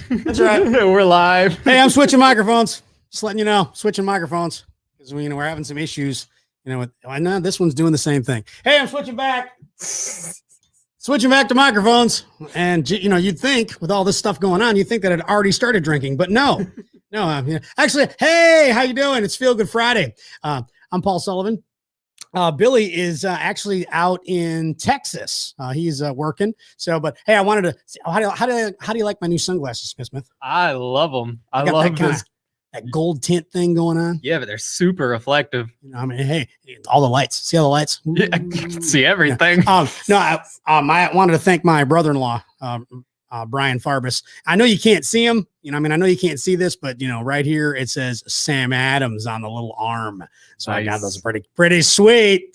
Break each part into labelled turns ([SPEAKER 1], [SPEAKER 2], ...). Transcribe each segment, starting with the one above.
[SPEAKER 1] That's right.
[SPEAKER 2] We're live.
[SPEAKER 1] Hey, I'm switching microphones. Just letting you know, switching microphones because we're having some issues. I know this one's doing the same thing. Hey, I'm switching back. Switching back to microphones. And, you'd think with all this stuff going on, you'd think that I'd already started drinking, but no. Actually, hey, how you doing? It's Feel Good Friday. I'm Paul Sullivan. Billy is actually out in Texas. He's working. So, but hey, I wanted to. How do you like my new sunglasses, Smith?
[SPEAKER 2] I love them. I
[SPEAKER 1] love
[SPEAKER 2] this.
[SPEAKER 1] That gold tint thing going on.
[SPEAKER 2] Yeah, but they're super reflective.
[SPEAKER 1] Hey, all the lights. See all the lights?
[SPEAKER 2] Yeah, I can see everything.
[SPEAKER 1] I wanted to thank my brother-in-law, Brian Farbus. I know you can't see him. I know you can't see this, but right here it says Sam Adams on the little arm. So nice. I got those pretty sweet.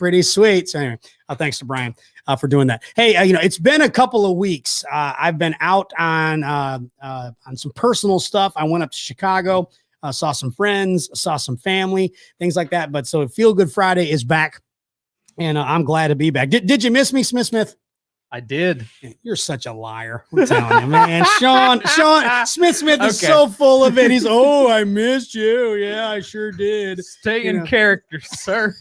[SPEAKER 1] So anyway, thanks to Brian for doing that. Hey, it's been a couple of weeks. I've been out on some personal stuff. I went up to Chicago, saw some friends, saw some family, things like that. But so Feel Good Friday is back, and I'm glad to be back. Did you miss me, Smith?
[SPEAKER 2] I did.
[SPEAKER 1] You're such a liar. I'm telling you, man. Sean Smith is so full of it. He's, I missed you. Yeah, I sure did.
[SPEAKER 2] Stay in character, sir.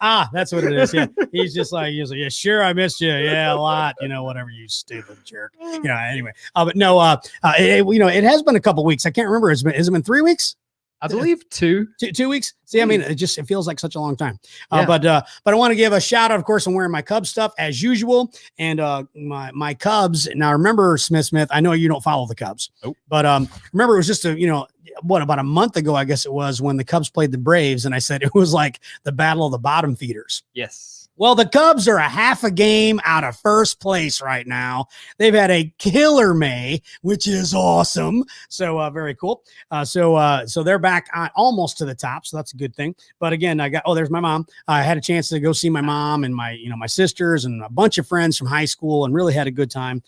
[SPEAKER 1] That's what it is. Yeah. He's just like, yeah, sure, I missed you. Yeah, a lot. Whatever, you stupid jerk. Anyway. But no, it has been a couple weeks. I can't remember. Has it been 3 weeks?
[SPEAKER 2] I believe 2
[SPEAKER 1] weeks. See, it feels like such a long time. But I want to give a shout out. Of course, I'm wearing my Cubs stuff as usual, and my Cubs. Now, remember, Smith. I know you don't follow the Cubs, but remember, it was just about a month ago, I guess it was, when the Cubs played the Braves, and I said it was like the battle of the bottom feeders.
[SPEAKER 2] Yes.
[SPEAKER 1] Well, the Cubs are a half a game out of first place right now. They've had a killer May, which is awesome. So very cool. So they're back almost to the top. So that's a good thing. But again, there's my mom. I had a chance to go see my mom and my sisters and a bunch of friends from high school, and really had a good time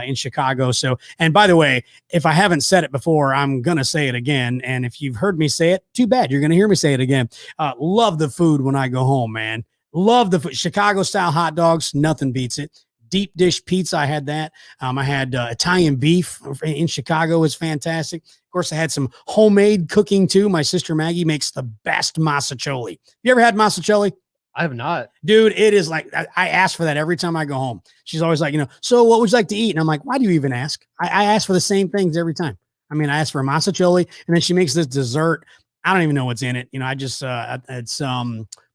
[SPEAKER 1] in Chicago. So, and by the way, if I haven't said it before, I'm going to say it again. And if you've heard me say it, too bad. You're going to hear me say it again. Love the food when I go home, man. Love the food. Chicago style hot dogs. Nothing beats it. Deep dish pizza. I had that. I had Italian beef in Chicago. Was fantastic. Of course, I had some homemade cooking too. My sister Maggie makes the best massacholi. You ever had massacholi?
[SPEAKER 2] I have not.
[SPEAKER 1] Dude, it is like, I ask for that every time I go home. She's always like, so what would you like to eat? And I'm like, why do you even ask? I ask for the same things every time. I ask for a massacholi, and then she makes this dessert. I don't even know what's in it. It's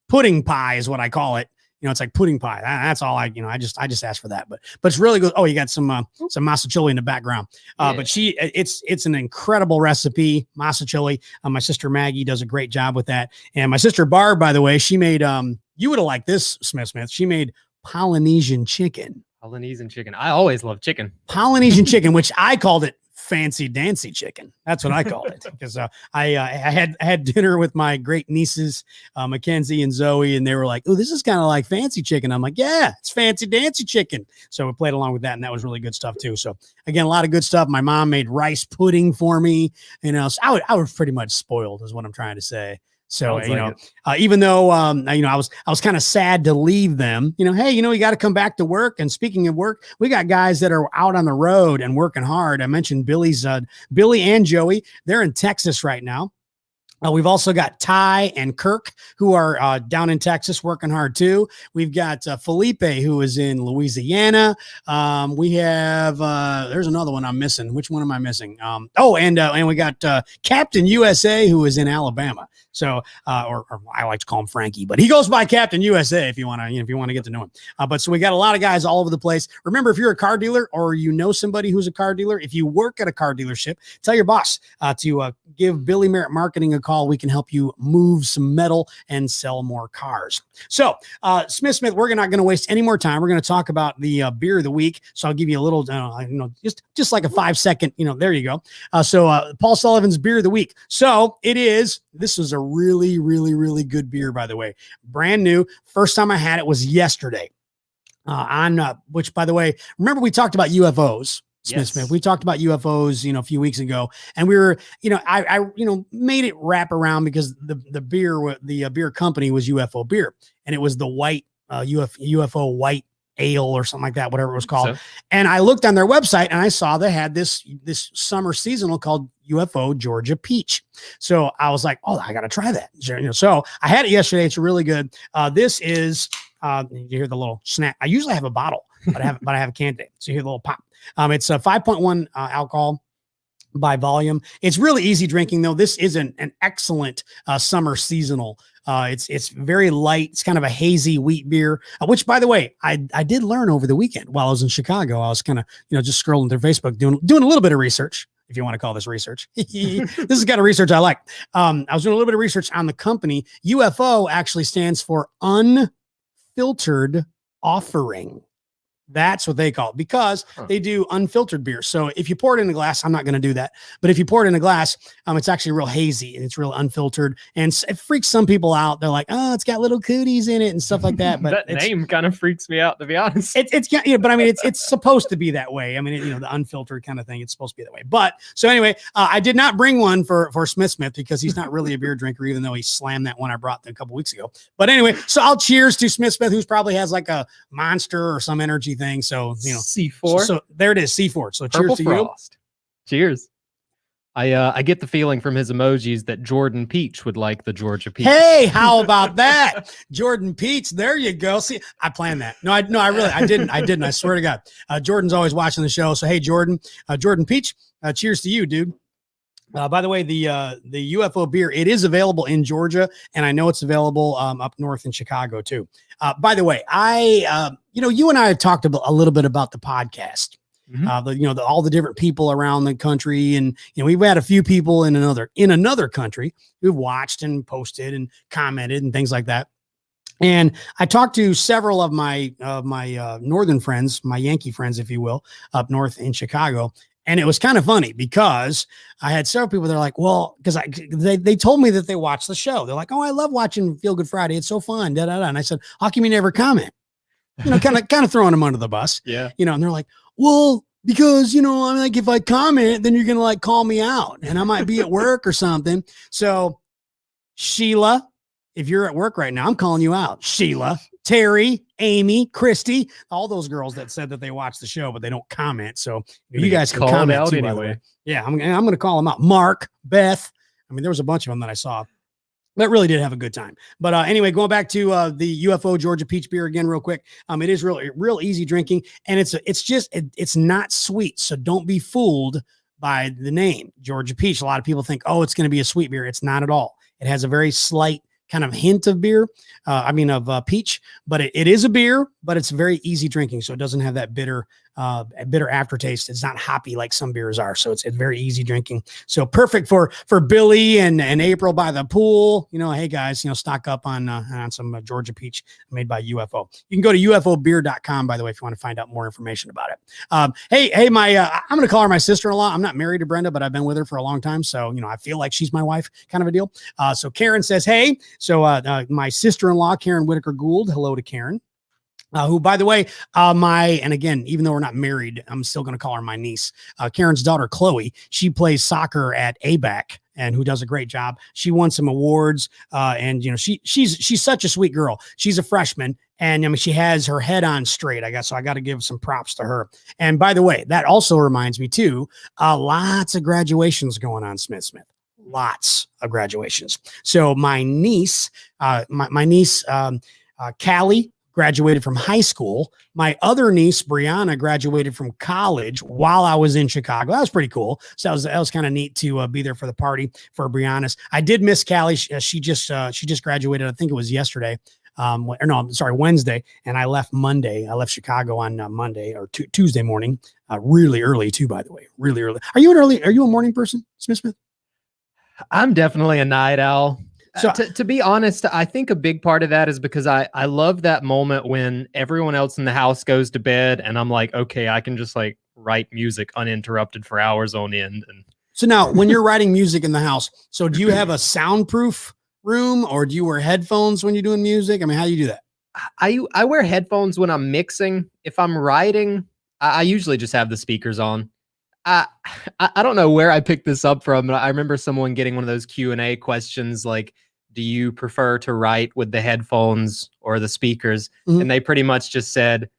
[SPEAKER 1] pudding pie is what I call it. It's like pudding pie. That's all I just asked for that, but it's really good. Oh, you got some massacholi in the background. But it's an incredible recipe, massacholi. My sister Maggie does a great job with that. And my sister Barb, by the way, she made, you would have liked this, Smith. She made Polynesian chicken.
[SPEAKER 2] I always love chicken.
[SPEAKER 1] Polynesian chicken, which I called it fancy dancy chicken. That's what I called it, because I had dinner with my great nieces, Mackenzie and Zoe, and they were like, "Oh, this is kind of like fancy chicken." I'm like, "Yeah, it's fancy dancy chicken." So we played along with that, and that was really good stuff too. So again, a lot of good stuff. My mom made rice pudding for me. So I was pretty much spoiled, is what I'm trying to say. So, even though, I was kind of sad to leave them, hey, you got to come back to work. And speaking of work, we got guys that are out on the road and working hard. I mentioned Billy and Joey. They're in Texas right now. We've also got Ty and Kirk, who are down in Texas working hard too. We've got Felipe, who is in Louisiana. We have there's another one I'm missing. Which one am I missing? And we got Captain USA, who is in Alabama. So, or I like to call him Frankie, but he goes by Captain USA if you want to get to know him. But so we got a lot of guys all over the place. Remember, if you're a car dealer or somebody who's a car dealer, if you work at a car dealership, tell your boss to give Billy Merritt Marketing a call. We can help you move some metal and sell more cars. So, Smith, we're not going to waste any more time. We're going to talk about the beer of the week. So I'll give you a little, just like a 5-second, there you go. So Paul Sullivan's beer of the week. So this is a really, really, really good beer, by the way. Brand new. First time I had it was yesterday. Which, by the way, remember we talked about UFOs. Smith. We talked about UFOs, a few weeks ago, and we were, I made it wrap around because the beer company was UFO beer, and it was the white UFO white ale or something like that, whatever it was called.
[SPEAKER 2] So,
[SPEAKER 1] And I looked on their website and I saw they had this summer seasonal called UFO Georgia Peach. So I was like, oh, I got to try that. So I had it yesterday. It's really good. This is, you hear the little snap. I usually have a bottle, but I have a can today. So you hear the little pop. It's a 5.1 alcohol by volume. It's really easy drinking though. This is an excellent summer seasonal. It's very light. It's kind of a hazy wheat beer, which by the way, I did learn over the weekend while I was in Chicago. I was kind of, just scrolling through Facebook, doing a little bit of research, if you want to call this research. This is the kind of research I like. I was doing a little bit of research on the company. UFO actually stands for unfiltered offering. That's what they call it, because they do unfiltered beer. So if you pour it in a glass, I'm not going to do that. But if you pour it in a glass, it's actually real hazy and it's real unfiltered. And it freaks some people out. They're like, oh, it's got little cooties in it and stuff like that. But
[SPEAKER 2] that name kind of freaks me out, to be honest.
[SPEAKER 1] But I mean, it's supposed to be that way. I mean, the unfiltered kind of thing, it's supposed to be that way. But so anyway, I did not bring one for Smith because he's not really a beer drinker, even though he slammed that one I brought a couple weeks ago. But anyway, so I'll cheers to Smith, who's probably has like a Monster or some energy thing. So,
[SPEAKER 2] C4.
[SPEAKER 1] So there it is, C4. So
[SPEAKER 2] Purple
[SPEAKER 1] cheers to
[SPEAKER 2] Frost. You. Cheers. I get the feeling from his emojis that Jordan Peach would like the Georgia Peach.
[SPEAKER 1] Hey, how about that? Jordan Peach. There you go. See, I planned that. I didn't. I swear to God. Jordan's always watching the show. So, hey, Jordan Peach, cheers to you, dude. By the way, the UFO beer, it is available in Georgia, and I know it's available up north in Chicago too. By the way, you and I have talked a little bit about the podcast. Mm-hmm. All the different people around the country, and we've had a few people in another country who've watched and posted and commented and things like that. And I talked to several of my northern friends, my Yankee friends, if you will, up north in Chicago. And it was kind of funny because I had several people that are like, well, because they told me that they watched the show. They're like, oh, I love watching Feel Good Friday. It's so fun. Da, da, da. And I said, how come you never comment? Kind of throwing them under the bus.
[SPEAKER 2] Yeah.
[SPEAKER 1] And they're like, well, because, I'm like, if I comment, then you're going to like call me out and I might be at work or something. So Sheila, if you're at work right now, I'm calling you out. Sheila, Terry, Amy, Christy, all those girls that said that they watch the show, but they don't comment. So you guys can comment
[SPEAKER 2] out
[SPEAKER 1] too,
[SPEAKER 2] anyway.
[SPEAKER 1] Yeah, I'm going to call them out. Mark, Beth. I mean, there was a bunch of them that I saw that really did have a good time. But anyway, going back to the UFO Georgia Peach beer again, real quick. It is real easy drinking, and it's not sweet. So don't be fooled by the name Georgia Peach. A lot of people think, oh, it's going to be a sweet beer. It's not at all. It has a very slight kind of hint of beer, of peach, but it is a beer, but it's very easy drinking. So it doesn't have that bitter aftertaste. It's not hoppy like some beers are. So it's very easy drinking. So perfect for Billy and April by the pool. Hey guys, stock up on some Georgia Peach made by UFO. You can go to ufobeer.com, by the way, if you want to find out more information about it. Hey, I'm going to call her my sister-in-law. I'm not married to Brenda, but I've been with her for a long time. So, I feel like she's my wife kind of a deal. So Karen says, hey, so my sister-in-law, Karen Whitaker Gould, hello to Karen. Who, by the way, and again, even though we're not married, I'm still going to call her my niece. Karen's daughter, Chloe, she plays soccer at ABAC and who does a great job. She won some awards, and she's such a sweet girl. She's a freshman, and she has her head on straight, I guess. So I got to give some props to her. And by the way, that also reminds me too, lots of graduations going on, Smith. Lots of graduations. So my niece, Callie, graduated from high school. My other niece, Brianna, graduated from college while I was in Chicago. That was pretty cool. So that was kind of neat to be there for the party for Brianna's. I did miss Callie. She just graduated. I think it was yesterday. Wednesday. And I left Monday. I left Chicago on Monday or Tuesday morning, really early too, by the way, really early. Are you a morning person, Smith?
[SPEAKER 2] I'm definitely a night owl.
[SPEAKER 1] So
[SPEAKER 2] to be honest, I think a big part of that is because I love that moment when everyone else in the house goes to bed and I'm like, okay, I can just like write music uninterrupted for hours on end. And
[SPEAKER 1] so now when you're writing music in the house, so do you have a soundproof room or do you wear headphones when you're doing music? I mean, how do you do that?
[SPEAKER 2] I wear headphones when I'm mixing. If I'm writing, I usually just have the speakers on. I don't know where I picked this up from, but I remember someone getting one of those Q&A questions like, do you prefer to write with the headphones or the speakers? Mm-hmm. And they pretty much just said,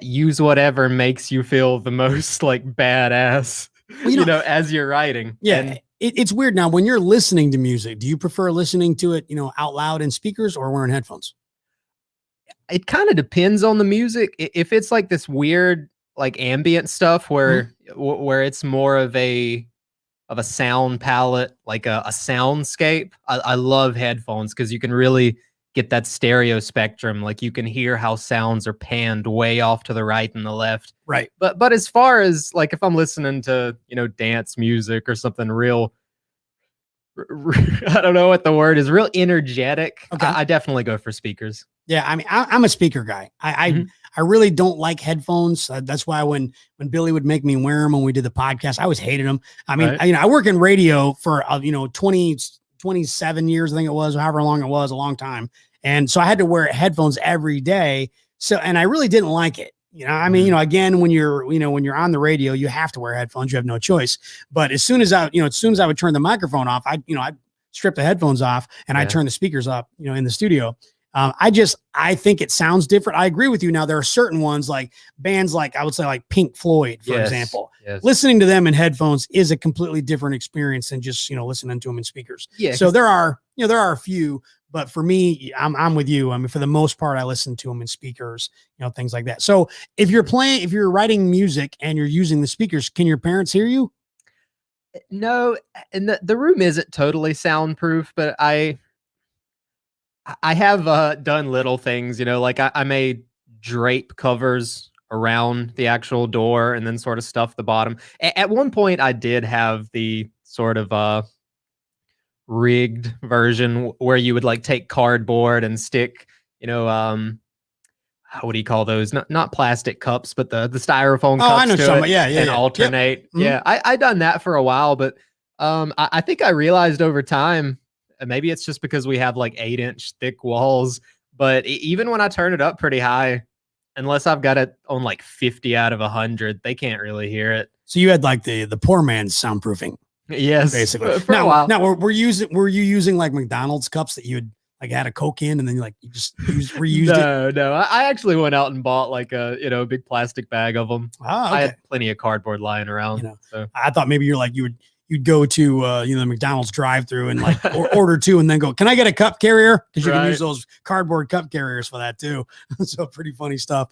[SPEAKER 2] use whatever makes you feel the most like badass,
[SPEAKER 1] Well, you know,
[SPEAKER 2] as you're writing.
[SPEAKER 1] yeah.
[SPEAKER 2] And
[SPEAKER 1] It's weird now when you're listening to music. Do you prefer listening to it, out loud in speakers or wearing headphones?
[SPEAKER 2] it kind of depends on the music. If it's like this weird, like ambient stuff where where it's more of a sound palette, like a soundscape, I love headphones because you can really get that stereo spectrum. Like you can hear how sounds are panned way off to the right and the left.
[SPEAKER 1] Right.
[SPEAKER 2] But as far as like if I'm listening to dance music or something real, I don't know what the word is, real energetic,
[SPEAKER 1] Okay.
[SPEAKER 2] I definitely go for speakers.
[SPEAKER 1] Yeah, I mean, I'm a speaker guy. I really don't like headphones. That's why when Billy would make me wear them when we did the podcast, I always hated them. I mean,
[SPEAKER 2] Right.
[SPEAKER 1] I work in radio for 27 years, I think it was, however long it was, a long time, and so I had to wear headphones every day. So, and I really didn't like it. I mean, again, when you're on the radio, you have to wear headphones. You have no choice. But as soon as I would turn the microphone off, I'd strip the headphones off and I'd turn the speakers up, in the studio. I think it sounds different. I agree with you. Now there are certain ones like bands, like I would say like Pink Floyd, for example, listening to them in headphones is a completely different experience than just, listening to them in speakers. Yeah. So there are a few, but for me, I'm with you. I mean, for the most part, I listen to them in speakers, things like that. So if you're writing music and you're using the speakers, can your parents hear you?
[SPEAKER 2] No, and the room isn't totally soundproof, but I have done little things, like I made drape covers around the actual door and then sort of stuff the bottom. At one point, I did have the sort of rigged version where you would like take cardboard and stick, what do you call those? Not plastic cups, but the styrofoam cups.
[SPEAKER 1] I know some. Yeah.
[SPEAKER 2] And alternate. Yep. Yeah, I done that for a while, but I think I realized over time. Maybe it's just because we have like 8-inch thick walls, but even when I turn it up pretty high, unless I've got it on like 50 out of 100, they can't really hear it.
[SPEAKER 1] So you had like the poor man's soundproofing.
[SPEAKER 2] Yes,
[SPEAKER 1] basically.
[SPEAKER 2] For a while.
[SPEAKER 1] Now were you using like McDonald's cups that you'd like had a Coke in and then you just reused it?
[SPEAKER 2] No. I actually went out and bought like a big plastic bag of them.
[SPEAKER 1] Ah, okay.
[SPEAKER 2] I had plenty of cardboard lying around. So.
[SPEAKER 1] I thought maybe you'd go to the McDonald's drive-through and like order two and then go, can I get a cup carrier? Because you can use those cardboard cup carriers for that too. So pretty funny stuff.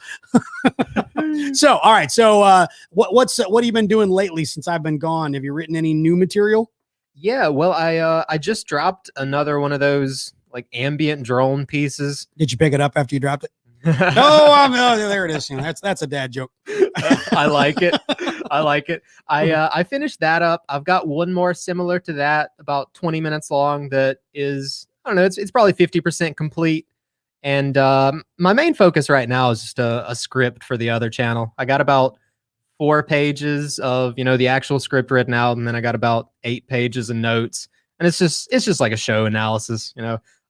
[SPEAKER 1] So all right. So what have you been doing lately since I've been gone? Have you written any new material?
[SPEAKER 2] Yeah, well, I just dropped another one of those like ambient drone pieces.
[SPEAKER 1] Did you pick it up after you dropped it? Oh, there it is. That's a dad joke.
[SPEAKER 2] I like it. I finished that up. I've got one more similar to that, about 20 minutes long. That is, I don't know. It's probably 50% complete. And my main focus right now is just a script for the other channel. I got about 4 pages of the actual script written out, and then I got about 8 pages of notes. And it's just like a show analysis.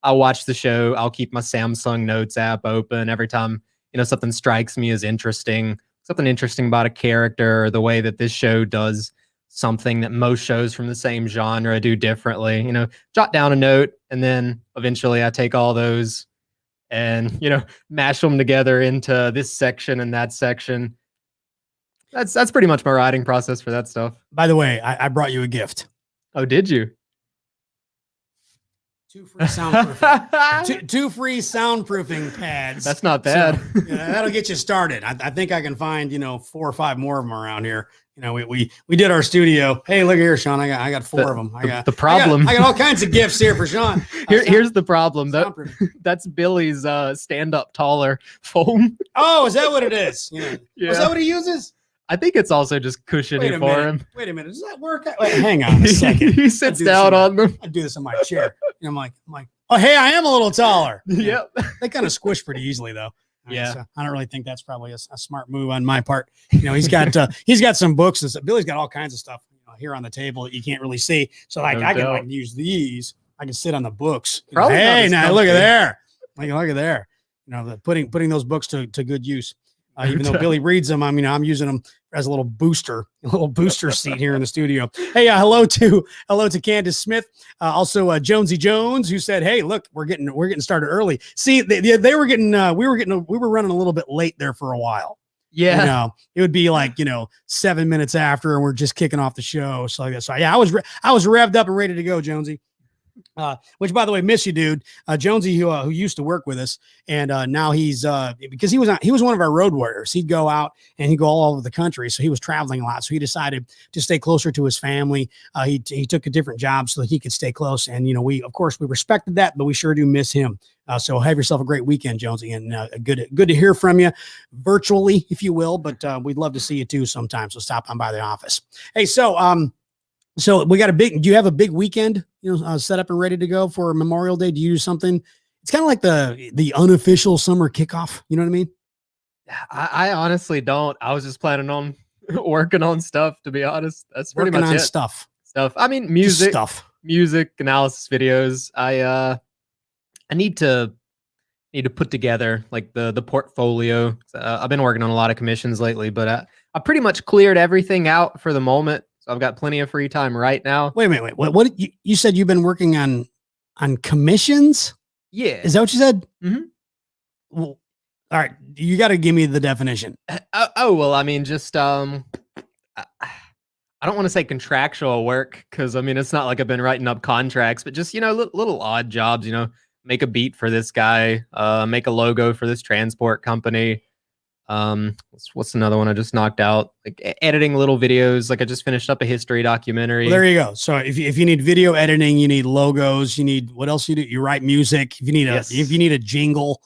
[SPEAKER 2] I'll watch the show. I'll keep my Samsung Notes app open every time something strikes me as interesting. Something interesting about a character or the way that this show does something that most shows from the same genre do differently. Jot down a note, and then eventually I take all those and mash them together into this section and that section. That's pretty much my writing process for that stuff.
[SPEAKER 1] By the way, I brought you a gift.
[SPEAKER 2] Oh, did you?
[SPEAKER 1] 2 free soundproofing. two free soundproofing pads.
[SPEAKER 2] That's not bad.
[SPEAKER 1] So, that'll get you started. I think I can find 4 or 5 more of them around here. We did our studio. Hey, look here, Sean. I got 4 of them.
[SPEAKER 2] The problem.
[SPEAKER 1] I got all kinds of gifts here for Sean.
[SPEAKER 2] Here's the problem. That's Billy's stand-up taller foam.
[SPEAKER 1] Oh, is that what it is? Yeah. Is that what he uses?
[SPEAKER 2] I think it's also just cushioning for him.
[SPEAKER 1] Wait a minute. Does that work? Wait, hang on a second.
[SPEAKER 2] He sits down on them.
[SPEAKER 1] I do this in my chair. I'm like, oh, hey, I am a little taller.
[SPEAKER 2] Yep.
[SPEAKER 1] They kind of squish pretty easily though.
[SPEAKER 2] Yeah.
[SPEAKER 1] So I don't really think that's probably a smart move on my part. He's got some books and stuff. Billy's got all kinds of stuff here on the table that you can't really see. So like I can use these. I can sit on the books. Hey, now look at there. Look at there. Putting those books to good use. Even though Billy reads them, I'm using them as a little booster seat here in the studio. Hey, hello to Candace Smith. Also Jonesy Jones, who said, "Hey, look, we're getting started early." See, they were getting we were running a little bit late there for a while.
[SPEAKER 2] Yeah.
[SPEAKER 1] You know, it would be like, 7 minutes after, and we're just kicking off the show. So yeah, I was revved up and ready to go, Jonesy. Which, by the way, miss you, dude. Jonesy, who used to work with us, and now he's because he was one of our road warriors. He'd go out and he'd go all over the country, so he was traveling a lot. So he decided to stay closer to his family. He took a different job so that he could stay close. And we respected that, but we sure do miss him. So have yourself a great weekend, Jonesy, and good to hear from you virtually, if you will. But we'd love to see you too sometime. So stop on by the office. Hey, so we got do you have a big weekend, set up and ready to go for Memorial Day? Do you do something? It's kind of like the unofficial summer kickoff. You know what I mean?
[SPEAKER 2] I honestly don't. I was just planning on working on stuff, to be honest. That's pretty
[SPEAKER 1] Working
[SPEAKER 2] much
[SPEAKER 1] on
[SPEAKER 2] it.
[SPEAKER 1] stuff.
[SPEAKER 2] I mean, music analysis videos. I need to put together like the portfolio. I've been working on a lot of commissions lately, but I pretty much cleared everything out for the moment. So I've got plenty of free time right now.
[SPEAKER 1] Wait a minute. What you said you've been working on commissions?
[SPEAKER 2] Yeah.
[SPEAKER 1] Is that what you said?
[SPEAKER 2] Mm-hmm.
[SPEAKER 1] Well, all right. You got to give me the definition.
[SPEAKER 2] Well, I mean, just I don't want to say contractual work, because I mean, it's not like I've been writing up contracts, but just, little odd jobs, make a beat for this guy, make a logo for this transport company. What's another one I just knocked out? Like editing little videos. Like I just finished up a history documentary.
[SPEAKER 1] Well, there you go. So if you need video editing, you need logos, you need, what else you do? You write music. If you need a jingle,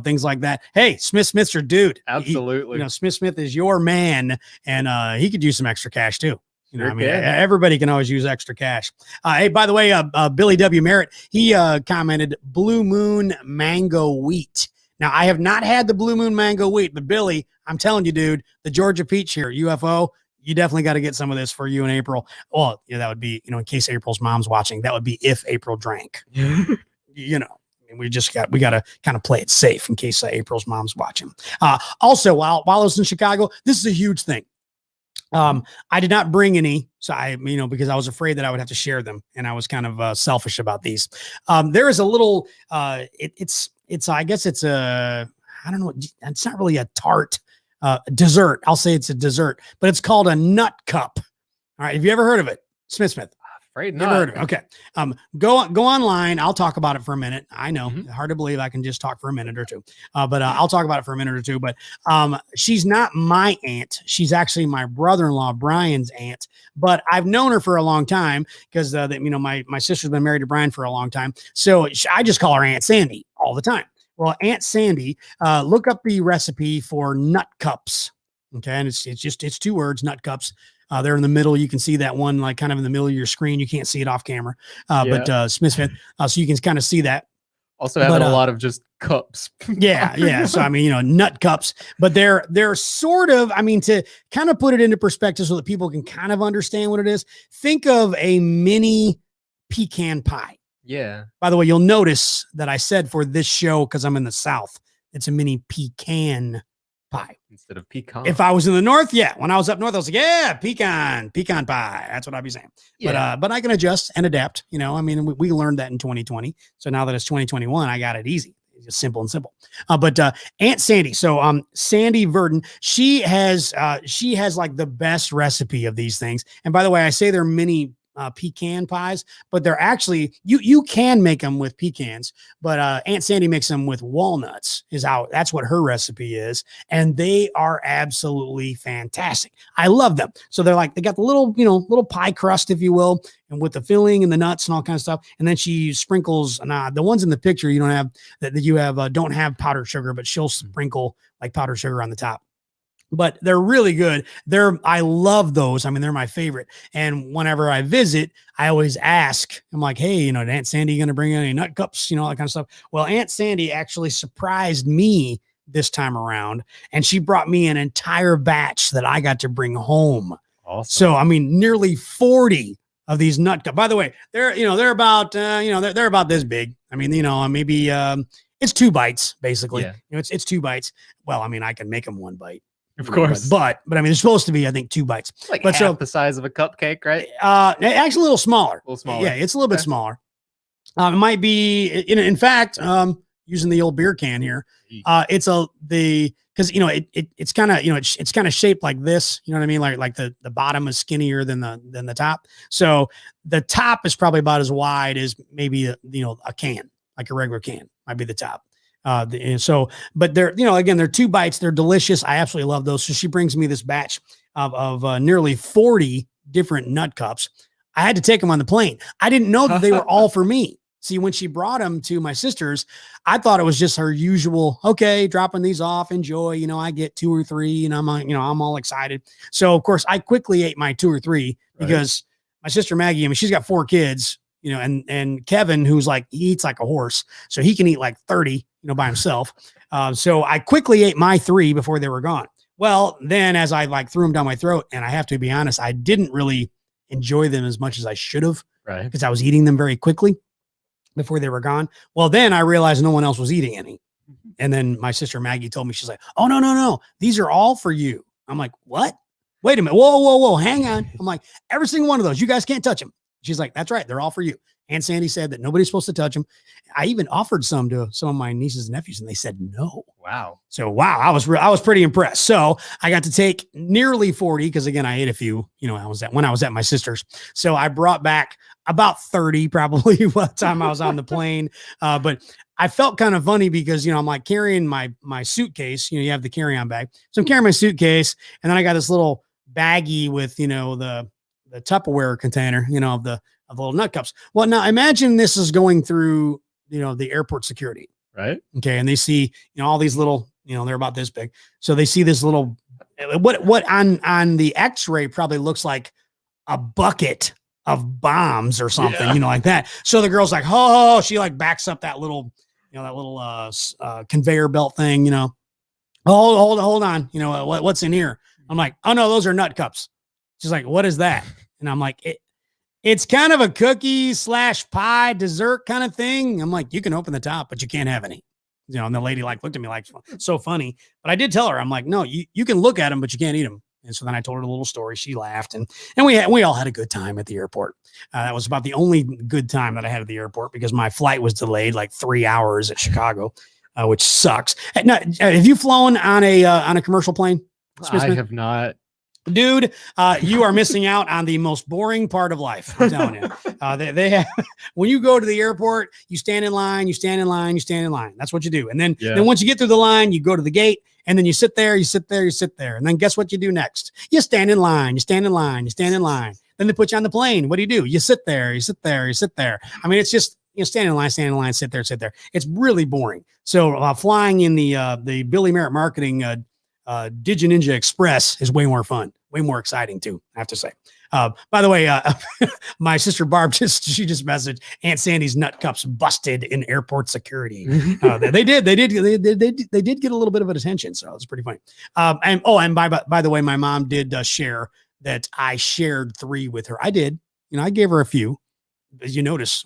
[SPEAKER 1] things like that. Hey, Smith's your dude.
[SPEAKER 2] Absolutely.
[SPEAKER 1] Smith is your man, and he could use some extra cash too.
[SPEAKER 2] Sure,
[SPEAKER 1] everybody can always use extra cash. Hey, by the way, Billy W. Merritt, he commented Blue Moon Mango Wheat. Now, I have not had the Blue Moon Mango Wheat, but Billy, I'm telling you, dude, the Georgia Peach here, UFO, you definitely got to get some of this for you in April. Well, that would be, in case April's mom's watching, that would be if April drank. We got to kind of play it safe in case April's mom's watching. Also, while I was in Chicago, this is a huge thing. I did not bring any, so because I was afraid that I would have to share them, and I was kind of selfish about these. There is a little, I guess it's I don't know, it's not really a tart dessert. I'll say it's a dessert, but it's called a nut cup. All right, have you ever heard of it, Smith?
[SPEAKER 2] Afraid
[SPEAKER 1] not. Heard of it? Okay. Go online. I'll talk about it for a minute. I know, hard to believe I can just talk for a minute or two, but I'll talk about it for a minute or two. But she's not my aunt. She's actually my brother-in-law, Brian's aunt. But I've known her for a long time because my sister's been married to Brian for a long time. So I just call her Aunt Sandy all the time. Well, Aunt Sandy, look up the recipe for nut cups. Okay, and it's 2 words, nut cups. They're in the middle. You can see that one, like kind of in the middle of your screen. You can't see it off camera, but Smith, so you can kind of see that.
[SPEAKER 2] Also having a lot of just cups.
[SPEAKER 1] yeah. So, nut cups, but they're sort of, to kind of put it into perspective so that people can kind of understand what it is. Think of a mini pecan pie.
[SPEAKER 2] Yeah.
[SPEAKER 1] By the way, you'll notice that I said for this show, because I'm in the South, it's a mini pecan pie
[SPEAKER 2] instead of pecan.
[SPEAKER 1] If I was in the North, when I was up North, I was like, yeah, pecan pie. That's what I'd be saying. Yeah. But I can adjust and adapt. We learned that in 2020. So now that it's 2021, I got it easy. It's just simple. But Aunt Sandy, so Sandy Verdon, she has like the best recipe of these things. And by the way, I say they're mini pecan pies, but they're actually, you can make them with pecans, but Aunt Sandy makes them with walnuts. That's what her recipe is, and they are absolutely fantastic. I love them. So they got the little pie crust, if you will, and with the filling and the nuts and all kinds of stuff, and then she sprinkles. The ones in the picture don't have powdered sugar, but she'll sprinkle like powdered sugar on the top. But they're really good. I love those. They're my favorite. And whenever I visit, I always ask, I'm like, hey, Aunt Sandy going to bring any nut cups, all that kind of stuff. Well, Aunt Sandy actually surprised me this time around, and she brought me an entire batch that I got to bring home.
[SPEAKER 2] Awesome.
[SPEAKER 1] So, nearly 40 of these nut cups. By the way, they're about, they're about this big. Maybe it's 2 bites, basically.
[SPEAKER 2] Yeah.
[SPEAKER 1] It's 2 bites. Well, I can make them 1 bite.
[SPEAKER 2] Of course.
[SPEAKER 1] But they're supposed to be, I think, 2 bites.
[SPEAKER 2] Like half the size of a cupcake, right?
[SPEAKER 1] Actually a little smaller.
[SPEAKER 2] A little smaller.
[SPEAKER 1] Yeah, it's a little bit smaller. It might be, in fact, using the old beer can here. It's because it's kind of it's kind of shaped like this. You know what I mean? Like the bottom is skinnier than the top. So the top is probably about as wide as maybe a can, like a regular can might be the top. But they're again, they're 2 bites. They're delicious. I absolutely love those. So she brings me this batch of nearly 40 different nut cups. I had to take them on the plane. I didn't know that they were all for me. See, when she brought them to my sister's, I thought it was just her usual, okay, dropping these off, enjoy, I get 2 or 3 and I'm all excited. So of course I quickly ate my 2 or 3 because my sister Maggie, she's got 4 kids, and Kevin, who's like, he eats like a horse. So he can eat like 30, by himself. So I quickly ate my 3 before they were gone. Well, then as I threw them down my throat, and I have to be honest, I didn't really enjoy them as much as I should have, because I was eating them very quickly before they were gone. Well, then I realized no one else was eating any. And then my sister Maggie told me, she's like, oh, no. These are all for you. I'm like, what? Wait a minute. Whoa. Hang on. I'm like, every single one of those, you guys can't touch them. She's like, that's right. They're all for you. Aunt Sandy said that nobody's supposed to touch them. I even offered some to some of my nieces and nephews and they said no.
[SPEAKER 2] Wow.
[SPEAKER 1] So, I was pretty impressed. So I got to take nearly 40 because again, I ate a few, when I was at my sister's. So I brought back about 30 probably by the time I was on the plane. But I felt kind of funny because, I'm like carrying my suitcase, you have the carry-on bag. So I'm carrying my suitcase and then I got this little baggie with, the Tupperware container, of the little nut cups. Well, now imagine this is going through, the airport security.
[SPEAKER 2] Right.
[SPEAKER 1] Okay. And they see, all these little, they're about this big. So they see this little, what on the X-ray probably looks like a bucket of bombs or something, like that. So the girl's like, oh, she like backs up that little, conveyor belt thing, hold on. What's in here? I'm like, oh no, those are nut cups. She's like, what is that? And I'm like, it's kind of a cookie / pie dessert kind of thing. I'm like, you can open the top, but you can't have any. And the lady looked at me like so funny. But I did tell her, I'm like, no, you can look at them, but you can't eat them. And so then I told her a little story. She laughed, and we all had a good time at the airport. That was about the only good time that I had at the airport because my flight was delayed like 3 hours at Chicago, which sucks. Now, have you flown on a commercial plane?
[SPEAKER 2] I have not.
[SPEAKER 1] Dude, you are missing out on the most boring part of life. I'm telling you. They have, when you go to the airport, you stand in line, you stand in line, you stand in line. That's what you do. And then once you get through the line, you go to the gate, and then you sit there, you sit there, you sit there. And then guess what you do next? You stand in line, you stand in line, you stand in line. Then they put you on the plane. What do? You sit there, you sit there, you sit there. I mean, it's just, stand in line, sit there, sit there. It's really boring. So flying in the Billy Merritt Marketing DigiNinja Express is way more fun, way more exciting too, I have to say. By the way, my sister Barb she just messaged Aunt Sandy's nut cups busted in airport security. They did get a little bit of attention, so it's pretty funny. And by the way, my mom did share that I shared 3 with her. I did, I gave her a few. As you notice,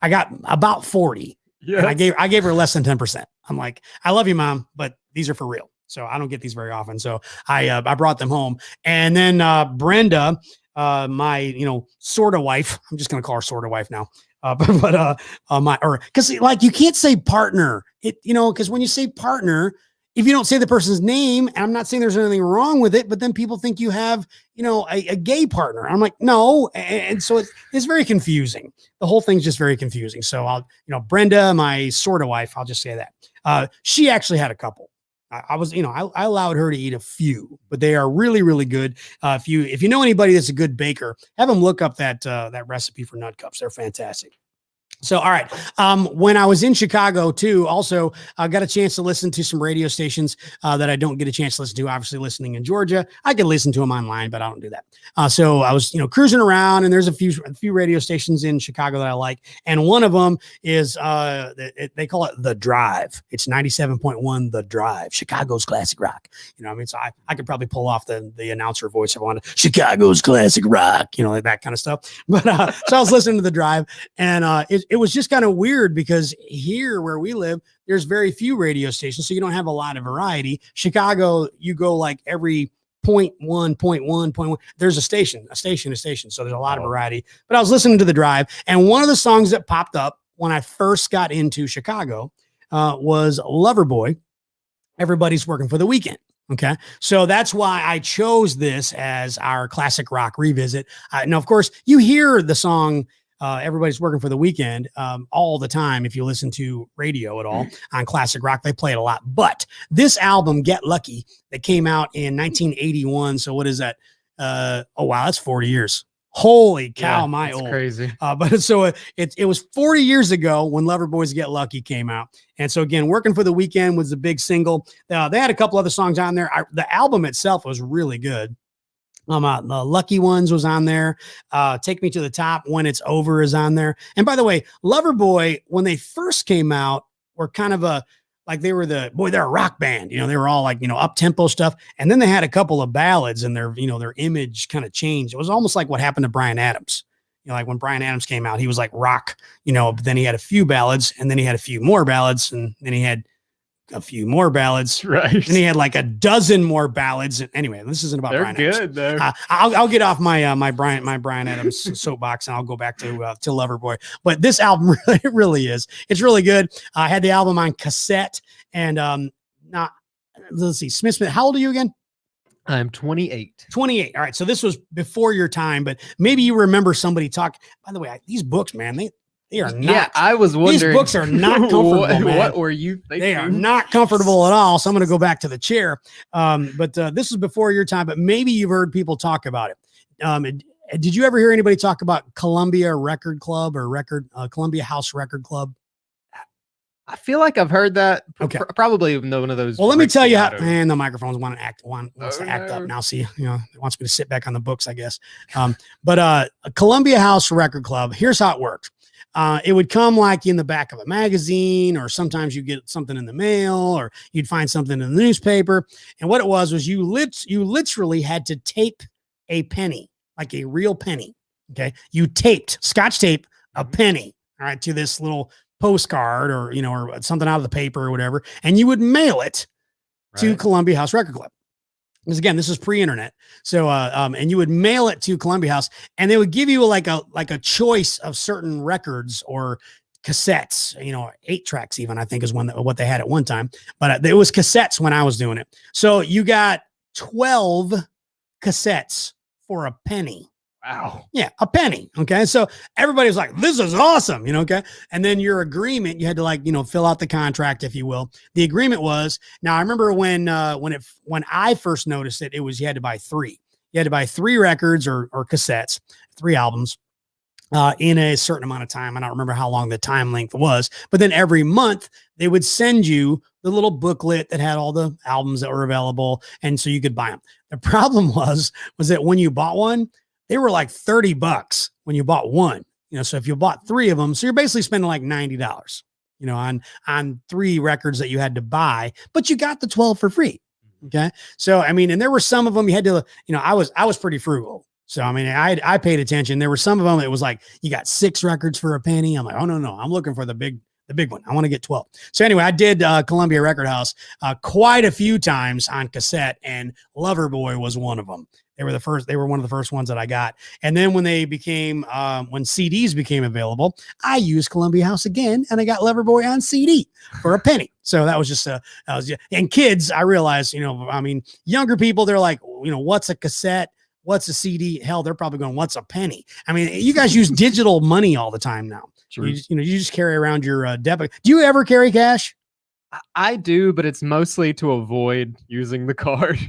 [SPEAKER 1] I got about 40. Yeah, I gave her less than 10%. I'm like, I love you, Mom, but these are for real. So I don't get these very often. So I brought them home. And then Brenda, my, sort of wife, I'm just going to call her sort of wife now. Cause like, you can't say partner, cause when you say partner, if you don't say the person's name, and I'm not saying there's anything wrong with it, but then people think you have, a gay partner. I'm like, no. And so it's very confusing. The whole thing's just very confusing. So I'll, Brenda, my sort of wife, I'll just say that. She actually had a couple. I was, I allowed her to eat a few, but they are really, really good. If you know anybody that's a good baker, have them look up that recipe for nut cups. They're fantastic. So, all right. When I was in Chicago too, also I got a chance to listen to some radio stations that I don't get a chance to listen to. Obviously listening in Georgia, I can listen to them online, but I don't do that. So I was, cruising around, and there's a few radio stations in Chicago that I like. And one of them is, they call it The Drive. It's 97.1 The Drive, Chicago's classic rock. So I could probably pull off the announcer voice if I wanted. Chicago's classic rock, like that kind of stuff. But so I was listening to The Drive, and it was just kind of weird because here where we live, there's very few radio stations, so you don't have a lot of variety. Chicago, you go like every point one. There's a station. So there's a lot of variety. But I was listening to The Drive, and one of the songs that popped up when I first got into Chicago was Loverboy, Everybody's Working for the Weekend. Okay. So that's why I chose this as our classic rock revisit. Now, of course, you hear the song Everybody's Working for the Weekend all the time. If you listen to radio at all on classic rock, they play it a lot. But this album, Get Lucky, that came out in 1981. So what is that? Oh, wow. That's 40 years. Holy cow, my old.
[SPEAKER 2] Crazy.
[SPEAKER 1] But so it was 40 years ago when Loverboys Get Lucky came out. And so again, Working for the Weekend was the big single. They had a couple other songs on there. The album itself was really good. The Lucky Ones was on there. Take Me to the Top, When It's Over is on there. And by the way, Loverboy, when they first came out, were kind of they're a rock band, they were all up tempo stuff. And then they had a couple of ballads and their image kind of changed. It was almost like what happened to Bryan Adams. Like when Bryan Adams came out, he was like rock, but then he had a few ballads and then he had a few more ballads and then he had a few more ballads.
[SPEAKER 2] Right.
[SPEAKER 1] And he had like a dozen more ballads. And anyway, this isn't about Bryan Adams.
[SPEAKER 2] Good though.
[SPEAKER 1] I'll get off my Bryan Adams soapbox and I'll go back to Loverboy. But this album really is. It's really good. I had the album on cassette and let's see, Smith. How old are you again?
[SPEAKER 2] I'm 28.
[SPEAKER 1] 28. All right. So this was before your time, but maybe you remember somebody talk. By the way, these books, man, they are not. Yeah,
[SPEAKER 2] I was wondering.
[SPEAKER 1] These books are not comfortable, man.
[SPEAKER 2] What were you thinking?
[SPEAKER 1] They are not comfortable at all. So I'm going to go back to the chair. But this is before your time, but maybe you've heard people talk about it. Did you ever hear anybody talk about Columbia Record Club or Columbia House Record Club?
[SPEAKER 2] I feel like I've heard that.
[SPEAKER 1] Okay.
[SPEAKER 2] Probably one of those.
[SPEAKER 1] Well, let me tell you how, man, the microphones wants to act up now. See, it wants me to sit back on the books, I guess. But Columbia House Record Club, here's how it worked. It would come like in the back of a magazine, or sometimes you get something in the mail, or you'd find something in the newspaper. And what it was you literally had to tape a penny, like a real penny. Okay. You taped Scotch tape a penny, all right, to this little postcard or something out of the paper or whatever. And you would mail it to Columbia House Record Club. Because again, this is pre-internet. So, and you would mail it to Columbia House and they would give you like a choice of certain records or cassettes, 8 tracks even, I think is what they had at one time, but it was cassettes when I was doing it. So you got 12 cassettes for a penny.
[SPEAKER 2] Wow.
[SPEAKER 1] Yeah, a penny. Okay. So everybody was like, this is awesome, okay. And then your agreement, you had to fill out the contract, if you will. The agreement was, now I remember when I first noticed it, you had to buy 3. You had to buy 3 records or cassettes, 3 albums in a certain amount of time. I don't remember how long the time length was, but then every month they would send you the little booklet that had all the albums that were available. And so you could buy them. The problem was that when you bought one, they were like $30 when you bought one, so if you bought 3 of them, so you're basically spending like $90, on 3 records that you had to buy, but you got the 12 for free. Okay. So, and there were some of them you had to, I was pretty frugal. So, I paid attention. There were some of them, it was like, you got 6 records for a penny. I'm like, oh no, I'm looking for the big one. I want to get 12. So anyway, I did Columbia Record House quite a few times on cassette, and Loverboy was one of them. They were one of the first ones that I got. And then when they became, when CDs became available, I used Columbia House again and I got Loverboy on CD for a penny. So that was just and kids, I realized, younger people, they're like, what's a cassette? What's a CD? Hell, they're probably going, what's a penny? You guys use digital money all the time now. True. You just carry around your debit. Do you ever carry cash?
[SPEAKER 2] I do, but it's mostly to avoid using the card.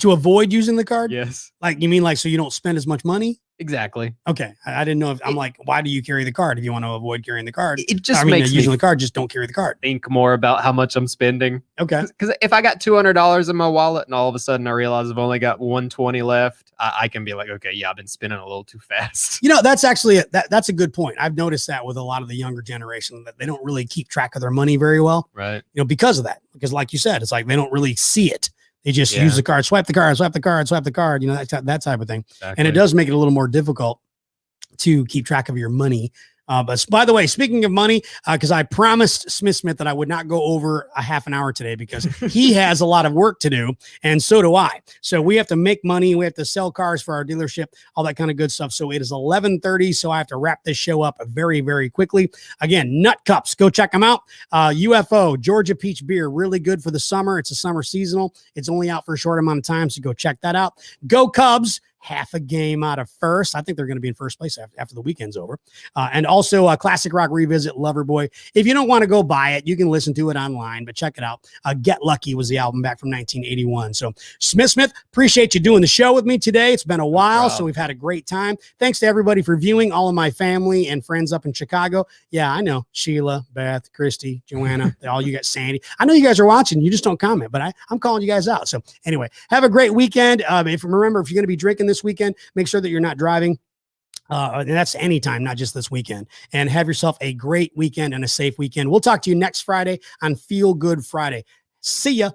[SPEAKER 1] To avoid using the card?
[SPEAKER 2] Yes.
[SPEAKER 1] Like, you mean like, so you don't spend as much money?
[SPEAKER 2] Exactly.
[SPEAKER 1] Okay. I didn't know I'm like, why do you carry the card if you want to avoid carrying the card?
[SPEAKER 2] It just makes
[SPEAKER 1] using the card, just don't carry the card.
[SPEAKER 2] Think more about how much I'm spending.
[SPEAKER 1] Okay.
[SPEAKER 2] Because if I got $200 in my wallet and all of a sudden I realize I've only got $120 left, I can be like, okay, yeah, I've been spending a little too fast.
[SPEAKER 1] That's actually, that's a good point. I've noticed that with a lot of the younger generation, that they don't really keep track of their money very well.
[SPEAKER 2] Right.
[SPEAKER 1] Because of that. Because like you said, it's like, they don't really see it. They just use the card, swipe the card, that type of thing. Exactly. And it does make it a little more difficult to keep track of your money But by the way, speaking of money, because I promised Smith that I would not go over a half an hour today because he has a lot of work to do, and so do I. So we have to make money. We have to sell cars for our dealership, all that kind of good stuff. So it is 11:30, so I have to wrap this show up very, very quickly. Again, Nut Cups, go check them out. UFO, Georgia Peach Beer, really good for the summer. It's a summer seasonal. It's only out for a short amount of time, so go check that out. Go Cubs. Half a game out of first. I think they're going to be in first place after the weekend's over. And also Classic Rock Revisit, Loverboy. If you don't want to go buy it, you can listen to it online, but check it out. Get Lucky was the album back from 1981. So Smith, appreciate you doing the show with me today. It's been a while, so we've had a great time. Thanks to everybody for viewing, all of my family and friends up in Chicago. Yeah, I know. Sheila, Beth, Christy, Joanna, all you guys, Sandy. I know you guys are watching. You just don't comment, but I'm calling you guys out. So anyway, have a great weekend. Remember, if you're going to be drinking this weekend, make sure that you're not driving. And that's anytime, not just this weekend. And have yourself a great weekend and a safe weekend. We'll talk to you next Friday on Feel Good Friday. See ya.